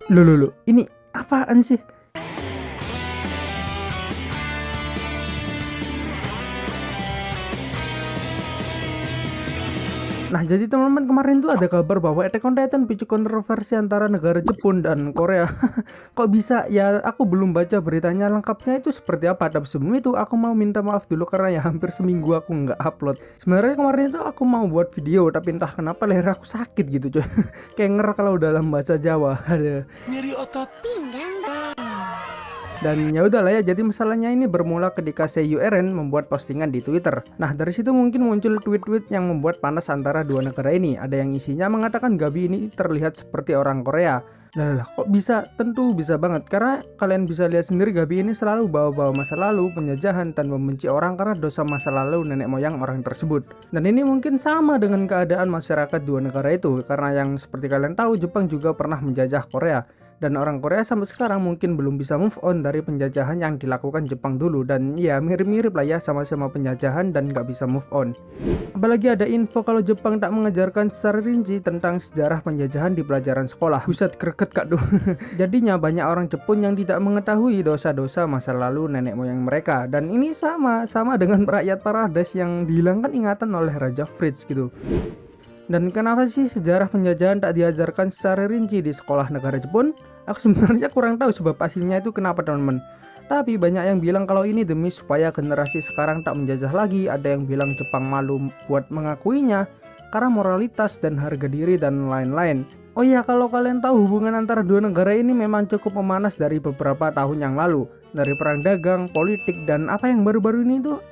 Loh, ini apaan sih? Nah, jadi teman-teman, kemarin tuh ada kabar bahwa Attack on Titan picu kontroversi antara negara Jepun dan Korea. Kok bisa? Ya, aku belum baca beritanya lengkapnya itu seperti apa. Tapi sebelum itu, aku mau minta maaf dulu karena ya hampir seminggu aku nggak upload. Sebenarnya kemarin itu aku mau buat video, tapi entah kenapa leher aku sakit gitu coy. Kayak kalau dalam bahasa Jawa. Ada. Nyeri otot pinggang. Dan ya udahlah ya, jadi masalahnya ini bermula ketika Seiyu Eren membuat postingan di Twitter. Nah, dari situ mungkin muncul tweet-tweet yang membuat panas antara dua negara ini. Ada yang isinya mengatakan Gabi ini terlihat seperti orang Korea. Lah, kok bisa? Tentu bisa banget, karena kalian bisa lihat sendiri Gabi ini selalu bawa-bawa masa lalu, penjajahan, dan membenci orang karena dosa masa lalu nenek moyang orang tersebut. Dan ini mungkin sama dengan keadaan masyarakat dua negara itu, karena yang seperti kalian tahu, Jepang juga pernah menjajah Korea. Dan orang Korea sampai sekarang mungkin belum bisa move on dari penjajahan yang dilakukan Jepang dulu. Dan ya mirip-mirip lah ya, sama-sama penjajahan dan nggak bisa move on. Apalagi ada info kalau Jepang tak mengajarkan secara rinci tentang sejarah penjajahan di pelajaran sekolah. Buset, greget kak tuh. Jadinya banyak orang Jepun yang tidak mengetahui dosa-dosa masa lalu nenek moyang mereka. Dan ini sama dengan rakyat Paradise yang dihilangkan ingatan oleh Raja Fritz gitu. Dan kenapa sih sejarah penjajahan tak diajarkan secara rinci di sekolah negara Jepun? Aku sebenarnya kurang tahu sebab pastinya itu kenapa teman-teman. Tapi banyak yang bilang kalau ini demi supaya generasi sekarang tak menjajah lagi. Ada yang bilang Jepang malu buat mengakuinya karena moralitas dan harga diri dan lain-lain. Oh iya, kalau kalian tahu hubungan antara dua negara ini memang cukup memanas dari beberapa tahun yang lalu. Dari perang dagang, politik, dan apa yang baru-baru ini tuh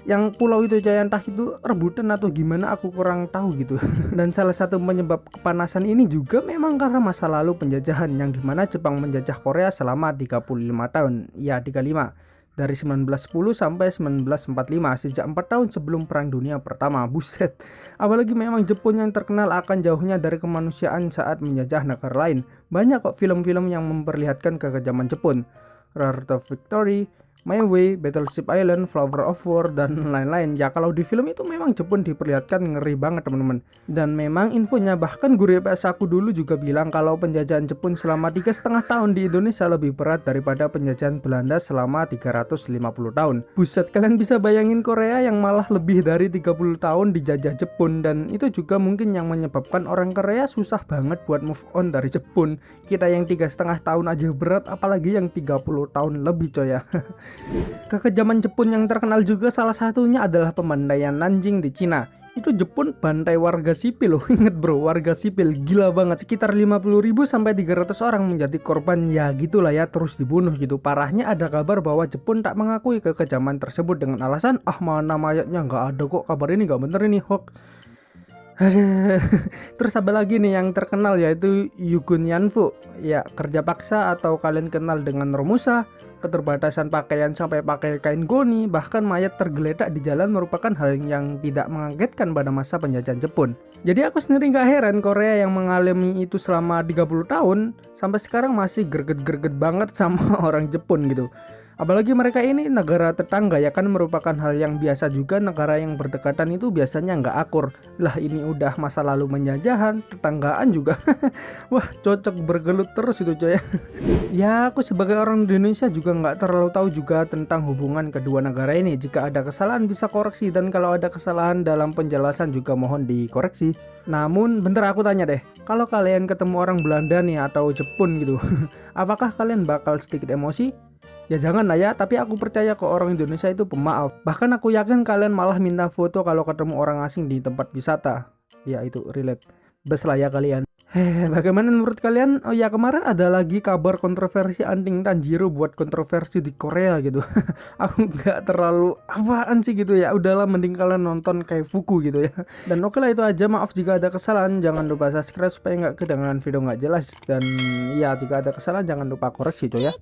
yang pulau itu coy, entah itu rebutan atau gimana aku kurang tahu gitu. Dan salah satu penyebab kepanasan ini juga memang karena masa lalu penjajahan yang dimana Jepang menjajah Korea selama 35 tahun. Ya 35, dari 1910 sampai 1945, sejak 4 tahun sebelum Perang Dunia Pertama. Buset. Apalagi memang Jepun yang terkenal akan jauhnya dari kemanusiaan saat menjajah negara lain. Banyak kok film-film yang memperlihatkan kekejaman Jepun. Road to Victory, My Way, Battleship Island, Flower of War, dan lain-lain. Ya kalau di film itu memang Jepun diperlihatkan ngeri banget teman-teman. Dan memang infonya, bahkan guru IPS aku dulu juga bilang kalau penjajahan Jepun selama 3,5 tahun di Indonesia lebih berat daripada penjajahan Belanda selama 350 tahun. Buset, kalian bisa bayangin Korea yang malah lebih dari 30 tahun dijajah Jepun. Dan itu juga mungkin yang menyebabkan orang Korea susah banget buat move on dari Jepun. Kita yang 3,5 tahun aja berat, apalagi yang 30 tahun lebih coy ya. Kekejaman Jepun yang terkenal juga salah satunya adalah pembantaian Nanjing di Cina. Itu Jepun bantai warga sipil loh. Ingat bro, warga sipil gila banget. Sekitar 50.000 sampai 300 orang menjadi korban, ya gitulah ya, terus dibunuh gitu. Parahnya ada kabar bahwa Jepun tak mengakui kekejaman tersebut dengan alasan mana mayatnya nggak ada kok, kabar ini nggak bener, ini hoax. Aduh. Terus apa lagi nih yang terkenal, yaitu Yugun Yanfu. Ya, kerja paksa atau kalian kenal dengan Romusa, keterbatasan pakaian sampai pakai kain goni, bahkan mayat tergeletak di jalan merupakan hal yang tidak mengagetkan pada masa penjajahan Jepun. Jadi aku sendiri nggak heran Korea yang mengalami itu selama 30 tahun sampai sekarang masih greget-greget banget sama orang Jepun gitu. Apalagi mereka ini negara tetangga ya kan, merupakan hal yang biasa juga. Negara yang berdekatan itu biasanya nggak akur. Lah ini udah masa lalu menjajahan, tetanggaan juga. Wah cocok bergelut terus itu coy. Ya aku sebagai orang Indonesia juga nggak terlalu tahu juga tentang hubungan kedua negara ini. Jika ada kesalahan bisa koreksi, dan kalau ada kesalahan dalam penjelasan juga mohon dikoreksi. Namun bentar aku tanya deh, kalau kalian ketemu orang Belanda nih atau Jepun gitu, apakah kalian bakal sedikit emosi? Ya jangan lah ya, tapi aku percaya kok orang Indonesia itu pemaaf. Bahkan aku yakin kalian malah minta foto kalau ketemu orang asing di tempat wisata. Ya itu relate. Bes lah ya kalian. Bagaimana menurut kalian? Oh ya, kemarin ada lagi kabar kontroversi Anting Tanjiro buat kontroversi di Korea gitu. Aku nggak terlalu apaan sih gitu ya. Udahlah, mending kalian nonton kayak Fuku gitu ya. Dan oke lah, itu aja. Maaf jika ada kesalahan. Jangan lupa subscribe supaya nggak kedengaran video nggak jelas. Dan ya jika ada kesalahan jangan lupa koreksi coy ya.